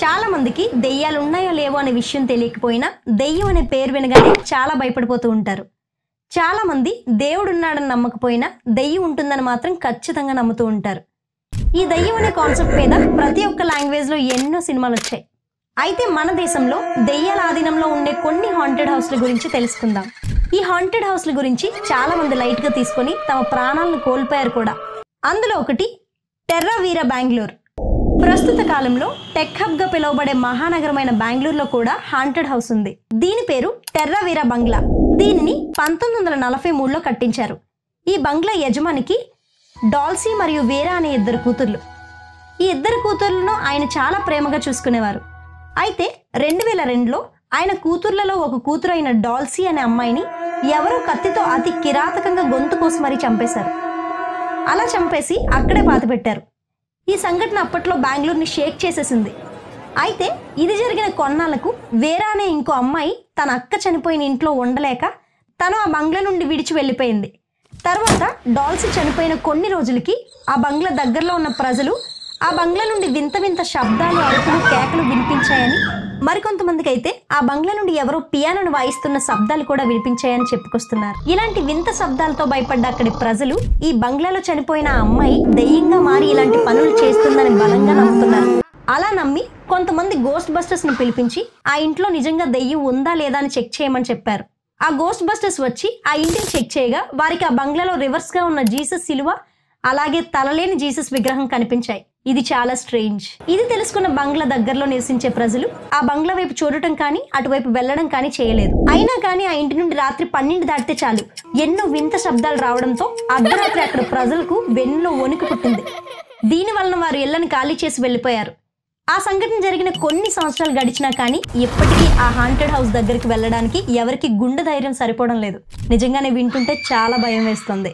చాలా మందికి దెయ్యాలు ఉన్నాయో లేవో అనే విషయం తెలియకపోయినా దెయ్యం అనే పేరు వినగానే చాలా భయపడిపోతూ ఉంటారు. చాలా మంది దేవుడు ఉన్నాడని నమ్మకపోయినా దెయ్యం ఉంటుందని మాత్రం ఖచ్చితంగా నమ్ముతూ ఉంటారు. ఈ దెయ్యం అనే కాన్సెప్ట్ మీద ప్రతి ఒక్క లాంగ్వేజ్ లో ఎన్నో సినిమాలు వచ్చాయి. అయితే మన దేశంలో దెయ్యాల ఆధీనంలో ఉండే కొన్ని హాంటెడ్ హౌస్ల గురించి తెలుసుకుందాం. ఈ హాంటెడ్ హౌస్ల గురించి చాలా మంది లైట్ గా తీసుకొని తమ ప్రాణాలను కోల్పోయారు కూడా. అందులో ఒకటి టెర్రా వీరా బెంగళూరు. ప్రస్తుత కాలంలో టెక్ హబ్ గా పిలువబడే మహానగరమైన బెంగళూరులో కూడా హాంటెడ్ హౌస్ ఉంది. దీని పేరు టెర్రా వీరా బంగ్లా. దీనిని 1943లో కట్టించారు. ఈ బంగ్లా యజమానికి డాల్సీ మరియు వీరా అనే ఇద్దరు కూతుర్లు. ఈ ఇద్దరు కూతుర్లను ఆయన చాలా ప్రేమగా చూసుకునేవారు. అయితే 2002లో ఆయన కూతుర్లలో ఒక కూతురు అయిన డాల్సీ అనే అమ్మాయిని ఎవరో కత్తితో అతి కిరాతకంగా గొంతు కోసి మరీ చంపేశారు. అలా చంపేసి అక్కడే పాతిపెట్టారు. ఈ సంఘటన అప్పట్లో బెంగళూరుని షేక్ చేసేసింది. అయితే ఇది జరిగిన కొన్నాళ్లకు వీరా అనే ఇంకో అమ్మాయి తన అక్క చనిపోయిన ఇంట్లో ఉండలేక తను ఆ బంగ్లా నుండి విడిచి వెళ్ళిపోయింది. తర్వాత డాల్సీ చనిపోయిన కొన్ని రోజులకి ఆ బంగ్లా దగ్గరలో ఉన్న ప్రజలు ఆ బంగ్లా నుండి వింత వింత శబ్దాలు, అరుపులు, కేకలు వినిపించాయని, మరికొంతమందికి అయితే ఆ బంగ్లా నుండి ఎవరో పియానోను వాయిస్తున్న శబ్దాలు కూడా వినిపించాయని చెప్పుకొస్తున్నారు. ఇలాంటి వింత శబ్దాలతో భయపడ్డ అక్కడి ప్రజలు ఈ బంగ్లాలో చనిపోయిన ఆ అమ్మాయి దెయ్యంగా మారి ఇలాంటి పనులు చేస్తుందని బలంగా నమ్ముతున్నారు. అలా నమ్మి కొంతమంది గోస్ట్ బస్టర్స్ ని పిలిపించి ఆ ఇంట్లో నిజంగా దెయ్యం ఉందా లేదా అని చెక్ చేయమని చెప్పారు. ఆ గోస్ట్ బస్టర్స్ వచ్చి ఆ ఇంటిని చెక్ చేయగా వారికి ఆ బంగ్లాలో రివర్స్ గా ఉన్న జీసస్ శిలువ, అలాగే తలలేని జీసస్ విగ్రహం కనిపించాయి. ఇది చాలా స్ట్రేంజ్. ఇది తెలుసుకున్న బంగ్లా దగ్గరలో నివసించే ప్రజలు ఆ బంగ్లా వైపు చూడటం కానీ అటువైపు వెళ్లడం కానీ చేయలేదు. అయినా కానీ ఆ ఇంటి నుండి రాత్రి 12 దాటితే చాలు ఎన్నో వింత శబ్దాలు రావడంతో అర్ధరాత్రి అక్కడ ప్రజలకు వెన్నులో వణుకు పుట్టింది. దీని వలన వారు ఇళ్లను ఖాళీ చేసి వెళ్లిపోయారు. ఆ సంఘటన జరిగిన కొన్ని సంవత్సరాలు గడిచినా కానీ ఇప్పటికీ ఆ హాంటెడ్ హౌస్ దగ్గరికి వెళ్ళడానికి ఎవరికి గుండె ధైర్యం సరిపోవడం లేదు. నిజంగానే వింటుంటే చాలా భయం వేస్తుంది.